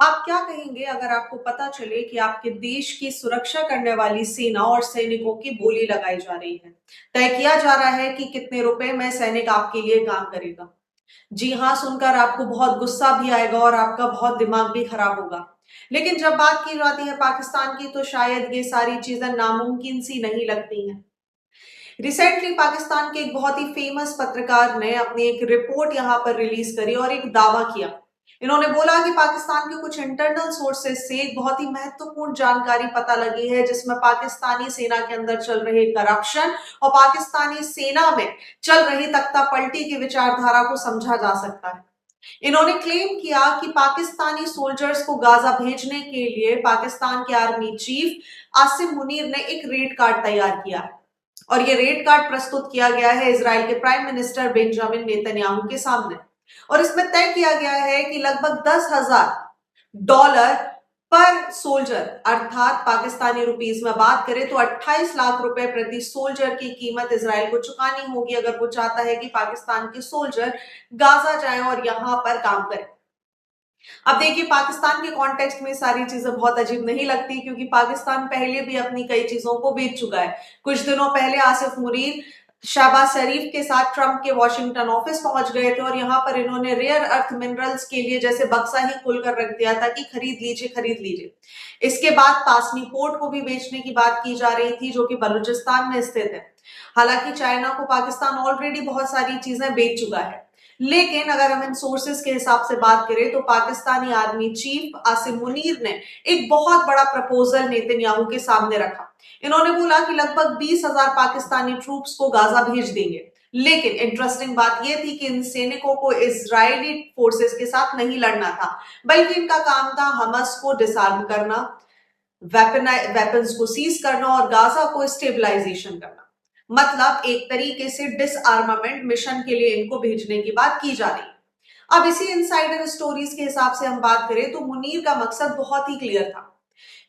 आप क्या कहेंगे अगर आपको पता चले कि आपके देश की सुरक्षा करने वाली सेना और सैनिकों की बोली लगाई जा रही है? तय किया जा रहा है कि कितने रुपए में सैनिक आपके लिए काम करेगा। जी हाँ, सुनकर आपको बहुत गुस्सा भी आएगा और आपका बहुत दिमाग भी खराब होगा। लेकिन जब बात की जाती है पाकिस्तान की, तो शायद ये सारी चीजें नामुमकिन सी नहीं लगती हैं। रिसेंटली पाकिस्तान के एक बहुत ही फेमस पत्रकार ने अपनी एक रिपोर्ट यहाँ पर रिलीज करी और एक दावा किया। इन्होंने बोला कि पाकिस्तान के कुछ इंटरनल सोर्सेज से एक बहुत ही महत्वपूर्ण जानकारी पता लगी है, जिसमें पाकिस्तानी सेना के अंदर चल रहे करप्शन और पाकिस्तानी सेना में चल रही तख्ता पलटी की विचारधारा को समझा जा सकता है। इन्होंने क्लेम किया कि पाकिस्तानी सोल्जर्स को गाजा भेजने के लिए पाकिस्तान के आर्मी चीफ आसिम मुनीर ने एक रेड कार्ड तैयार किया है और ये रेड कार्ड प्रस्तुत किया गया है इजराइल के प्राइम मिनिस्टर बेंजामिन नेतन्याहू के सामने। और इसमें तय किया गया है कि लगभग $10,000 पर सोल्जर, अर्थात पाकिस्तानी रुपीस में बात करें तो 28 लाख रुपए प्रति सोल्जर की कीमत इजराइल को चुकानी होगी अगर वो चाहता है कि पाकिस्तान के सोल्जर गाजा जाएं और यहां पर काम करें। अब देखिए, पाकिस्तान के कॉन्टेक्स्ट में सारी चीजें बहुत अजीब नहीं लगती, क्योंकि पाकिस्तान पहले भी अपनी कई चीजों को बेच चुका है। कुछ दिनों पहले आसिफ मुनीर शहबाज शरीफ के साथ ट्रंप के वॉशिंगटन ऑफिस पहुंच गए थे और यहां पर इन्होंने रेयर अर्थ मिनरल्स के लिए जैसे बक्सा ही खोलकर रख दिया था कि खरीद लीजिए, खरीद लीजिए। इसके बाद पासनी पोर्ट को भी बेचने की बात की जा रही थी, जो कि बलूचिस्तान में स्थित है। हालांकि चाइना को पाकिस्तान ऑलरेडी बहुत सारी चीजें बेच चुका है, लेकिन अगर हम इन सोर्सेस के हिसाब से बात करें तो पाकिस्तानी आर्मी चीफ आसिम मुनीर ने एक बहुत बड़ा प्रपोजल नेतन्याहू के सामने रखा। इन्होंने बोला कि लगभग 20,000 पाकिस्तानी ट्रूप्स को गाजा भेज देंगे, लेकिन इंटरेस्टिंग बात यह थी कि इन सैनिकों को इजरायली फोर्सेस के साथ नहीं लड़ना था, बल्कि इनका काम था हमास को डिसआर्म करना, वेपन्स को सीज करना और गाजा को स्टेबलाइजेशन करना। मतलब एक तरीके से डिसआर्मामेंट मिशन के लिए इनको भेजने की बात की जा रही। अब इसी इनसाइडर स्टोरीज के हिसाब से हम बात करें तो मुनीर का मकसद बहुत ही क्लियर था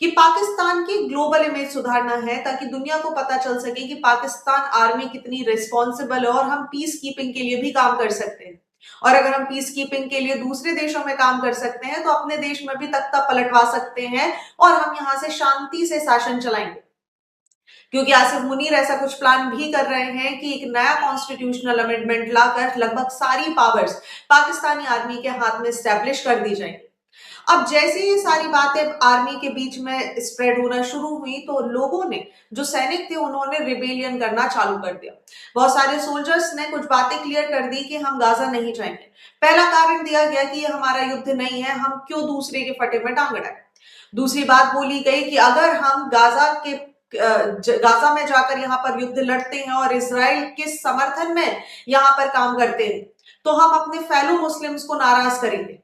कि पाकिस्तान की ग्लोबल इमेज सुधारना है, ताकि दुनिया को पता चल सके कि पाकिस्तान आर्मी कितनी रिस्पॉन्सिबल है और हम पीस कीपिंग के लिए भी काम कर सकते हैं। और अगर हम पीस कीपिंग के लिए दूसरे देशों में काम कर सकते हैं तो अपने देश में भी तख्ता पलटवा सकते हैं और हम यहां से शांति से शासन चलाएंगे। क्योंकि आसिफ मुनीर ऐसा कुछ प्लान भी कर रहे हैं कि एक नया कॉन्स्टिट्यूशनल अमेंडमेंट लाकर लगभग सारी पावर्स पाकिस्तानी आर्मी के हाथ में स्टैब्लिश कर दी जाएंगी। अब जैसे ये सारी बातें आर्मी के बीच में स्प्रेड होना शुरू हुई तो लोगों ने, जो सैनिक थे, उन्होंने रिबेलियन करना चालू कर दिया। बहुत सारे सोल्जर्स ने कुछ बातें क्लियर कर दी कि हम गाजा नहीं जाएंगे। पहला कारण दिया गया कि ये हमारा युद्ध नहीं है, हम क्यों दूसरे के फटे में टांग अड़ाएं। दूसरी बात बोली गई कि अगर हम गाजा में जाकर यहाँ पर युद्ध लड़ते हैं और इसराइल के समर्थन में यहाँ पर काम करते हैं तो हम अपने फेलो मुस्लिम्स को नाराज करेंगे।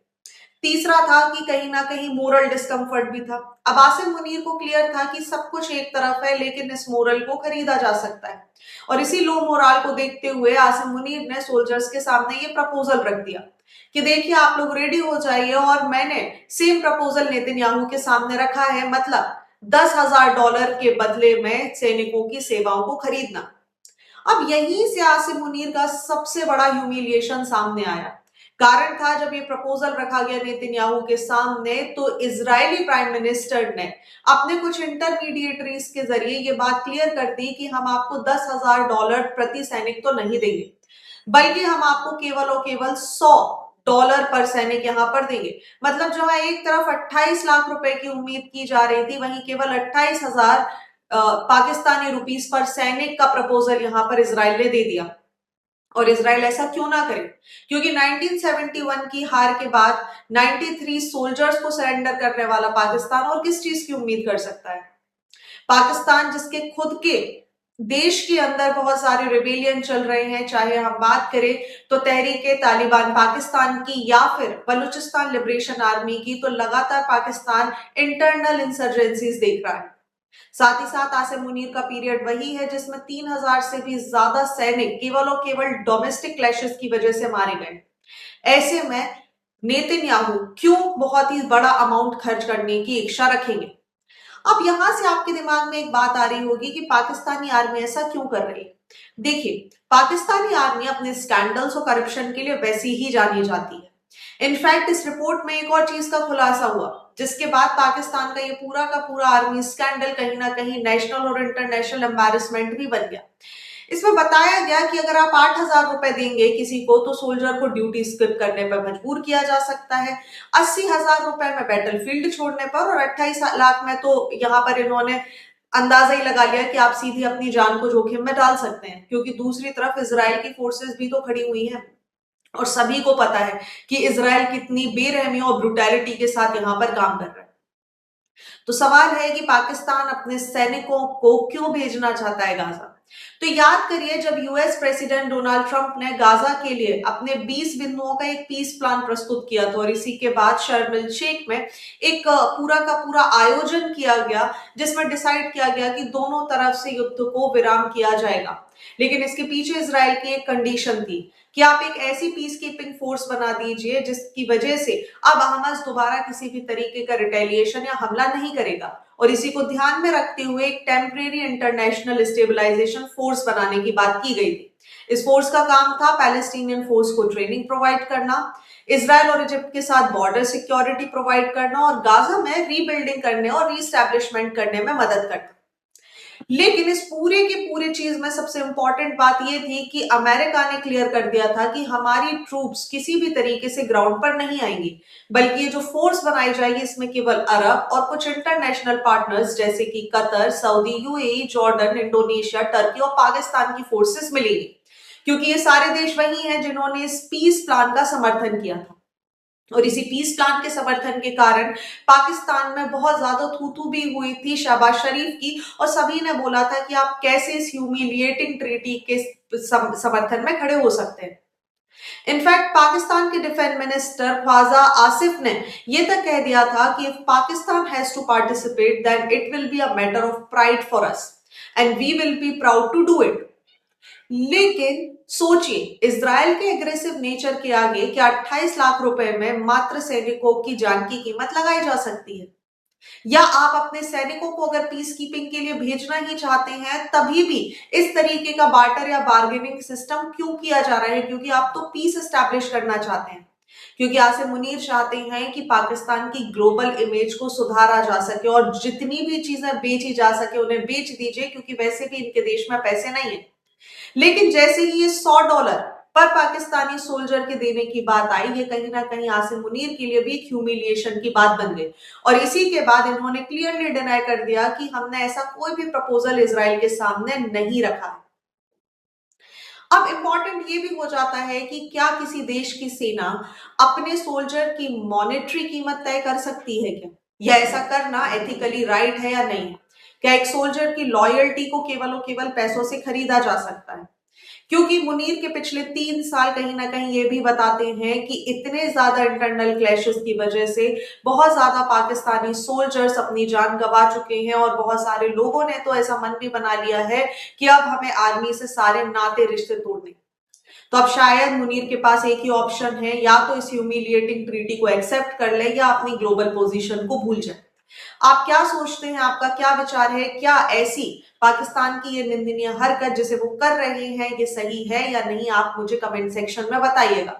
तीसरा था कि कहीं ना कहीं मोरल डिस्कम्फर्ट भी था। अब आसिम मुनीर को क्लियर था कि सब कुछ एक तरफ है, लेकिन इस मोरल को खरीदा जा सकता है। और इसी लो मोरल को देखते हुए आसिम मुनीर ने सोल्जर्स के सामने ये प्रपोजल रख दिया कि देखिए, आप लोग रेडी हो जाइए और मैंने सेम प्रपोजल नेतन्याहू के सामने रखा है, मतलब $10,000 के बदले में सैनिकों की सेवाओं को खरीदना। अब यहीं से आसिम मुनीर का सबसे बड़ा ह्यूमिलिएशन सामने आया। कारण था, जब ये प्रपोजल रखा गया नेतन्याहू के सामने तो इजरायली प्राइम मिनिस्टर ने अपने कुछ इंटरमीडिएटरीज के जरिए ये बात क्लियर कर दी कि हम आपको $10,000 प्रति सैनिक तो नहीं देंगे, बल्कि हम आपको केवल और केवल $100 पर सैनिक यहां पर देंगे। मतलब जहां एक तरफ 28 लाख रुपए की उम्मीद की जा रही थी, वहीं केवल 28,000 पाकिस्तानी रुपीस पर सैनिक का प्रपोजल यहां पर इजराइल ने दे दिया। और इजराइल ऐसा क्यों ना करे, क्योंकि 1971 की हार के बाद 93 सोल्जर्स को सरेंडर करने वाला पाकिस्तान और किस चीज की उम्मीद कर सकता है। पाकिस्तान जिसके खुद के देश के अंदर बहुत सारे रिबेलियन चल रहे हैं, चाहे हम बात करें तो तहरीके तालिबान पाकिस्तान की या फिर बलूचिस्तान लिबरेशन आर्मी की, तो लगातार पाकिस्तान इंटरनल इंसर्जेंसीज देख रहा है। साथ ही साथ आसिम मुनीर का पीरियड वही है जिसमें 3,000 से भी ज्यादा सैनिक केवल और केवल डोमेस्टिक क्लैशेस की वजह से मारे गए। ऐसे में नेतन्याहू क्यों बहुत ही बड़ा अमाउंट खर्च करने की इच्छा रखेंगे। अब यहां से आपके दिमाग में एक बात आ रही होगी कि पाकिस्तानी आर्मी ऐसा क्यों कर रही है। देखिए, पाकिस्तानी आर्मी अपने स्कैंडल्स और करप्शन के लिए वैसी ही जानी जाती है। इनफैक्ट इस रिपोर्ट में एक और चीज का खुलासा हुआ जिसके बाद पाकिस्तान का ये पूरा का पूरा आर्मी स्कैंडल कहीं ना कहीं नेशनल और इंटरनेशनल एम्बैरेसमेंट भी बन गया। इसमें बताया गया कि अगर आप 8,000 रुपए देंगे किसी को तो सोल्जर को ड्यूटी स्किप करने पर मजबूर किया जा सकता है, 80,000 रुपए में बैटलफील्ड छोड़ने पर, और 28 लाख में तो यहाँ पर इन्होंने अंदाजा ही लगा लिया कि आप सीधी अपनी जान को जोखिम में डाल सकते हैं, क्योंकि दूसरी तरफ इजराइल की फोर्सेस भी तो खड़ी हुई हैं और सभी को पता है कि इजराइल कितनी बेरहमी और ब्रुटैलिटी के साथ यहां पर काम कर रहा है। तो सवाल है कि पाकिस्तान अपने सैनिकों को क्यों भेजना चाहता है गाजा। तो याद करिए, जब यूएस प्रेसिडेंट डोनाल्ड ट्रंप ने गाजा के लिए अपने 20 बिंदुओं का एक पीस प्लान प्रस्तुत किया था और इसी के बाद शर्म एल शेख में एक पूरा का पूरा आयोजन किया गया जिसमें डिसाइड किया गया कि दोनों तरफ से युद्ध को विराम किया जाएगा। लेकिन इसके पीछे इजराइल की एक कंडीशन थी कि आप एक ऐसी पीस कीपिंग फोर्स बना दीजिए जिसकी वजह से अब हमास दोबारा किसी भी तरीके का रिटेलिएशन या हमला नहीं करेगा, और इसी को ध्यान में रखते हुए एक टेम्परेरी इंटरनेशनल स्टेबलाइजेशन फोर्स बनाने की बात की गई थी। इस फोर्स का काम था पैलेस्टीनियन फोर्स को ट्रेनिंग प्रोवाइड करना, इसराइल और इजिप्ट के साथ बॉर्डर सिक्योरिटी प्रोवाइड करना और गाजा में रीबिल्डिंग करने और रीस्टैब्लिशमेंट करने में मदद करना। लेकिन इस पूरे की पूरी चीज में सबसे इंपॉर्टेंट बात यह थी कि अमेरिका ने क्लियर कर दिया था कि हमारी ट्रूप्स किसी भी तरीके से ग्राउंड पर नहीं आएंगी, बल्कि ये जो फोर्स बनाई जाएगी इसमें केवल अरब और कुछ इंटरनेशनल पार्टनर्स जैसे कि Qatar, Saudi, UAE, Jordan, Indonesia, Turkey और पाकिस्तान की फोर्सेस मिलेंगी, क्योंकि ये सारे देश वही हैं जिन्होंने इस पीस प्लान का समर्थन किया था। और इसी पीस प्लान के समर्थन के कारण पाकिस्तान में बहुत ज्यादा थूथू भी हुई थी शहबाज शरीफ की, और सभी ने बोला था कि आप कैसे इस ह्यूमिलिएटिंग ट्रीटी के समर्थन में खड़े हो सकते हैं। इनफैक्ट पाकिस्तान के डिफेंस मिनिस्टर ख्वाजा आसिफ ने यह तक कह दिया था कि if Pakistan has to participate then it will be a matter of pride for us and we will be proud to do it. लेकिन सोचिए, इजराइल के एग्रेसिव नेचर के आगे क्या 28 लाख रुपए में मात्र सैनिकों की जान की कीमत लगाई जा सकती है? या आप अपने सैनिकों को अगर पीस कीपिंग के लिए भेजना ही चाहते हैं तभी भी इस तरीके का बार्टर या बार्गेनिंग सिस्टम क्यों किया जा रहा है? क्योंकि आप तो पीस एस्टैब्लिश करना चाहते हैं, क्योंकि आसिम मुनीर चाहते हैं कि पाकिस्तान की ग्लोबल इमेज को सुधारा जा सके और जितनी भी चीजें बेची जा सके उन्हें बेच दीजिए, क्योंकि वैसे भी इनके देश में पैसे नहीं है। लेकिन जैसे ही ये $100 पर पाकिस्तानी सोल्जर के देने की बात आई, ये कहीं ना कहीं आसिम मुनीर के लिए भी एक ह्यूमिलिएशन की बात बन गई, और इसी के बाद इन्होंने क्लियरली डिनाई कर दिया कि हमने ऐसा कोई भी प्रपोजल इजराइल के सामने नहीं रखा है। अब इंपॉर्टेंट ये भी हो जाता है कि क्या किसी देश की सेना अपने सोल्जर की मॉनेटरी कीमत तय कर सकती है क्या, या ऐसा करना एथिकली राइट है या नहीं? क्या एक सोल्जर की लॉयल्टी को केवल और केवल पैसों से खरीदा जा सकता है? क्योंकि मुनीर के पिछले 3 साल कहीं ना कहीं ये भी बताते हैं कि इतने ज्यादा इंटरनल क्लैशेस की वजह से बहुत ज्यादा पाकिस्तानी सोल्जर्स अपनी जान गंवा चुके हैं और बहुत सारे लोगों ने तो ऐसा मन भी बना लिया है कि अब हमें आर्मी से सारे नाते रिश्ते तोड़ने। तो अब शायद मुनीर के पास एक ही ऑप्शन है, या तो इस ह्यूमिलिएटिंग ट्रीटी को एक्सेप्ट कर ले या अपनी ग्लोबल पोजीशन को भूल जाए। आप क्या सोचते हैं? आपका क्या विचार है? क्या ऐसी पाकिस्तान की ये निंदनीय हरकत जिसे वो कर रहे हैं ये सही है या नहीं? आप मुझे कमेंट सेक्शन में बताइएगा।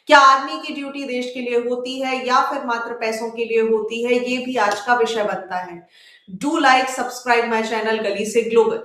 क्या आर्मी की ड्यूटी देश के लिए होती है या फिर मात्र पैसों के लिए होती है? ये भी आज का विषय बनता है। Do like, subscribe my channel गली से ग्लोबल।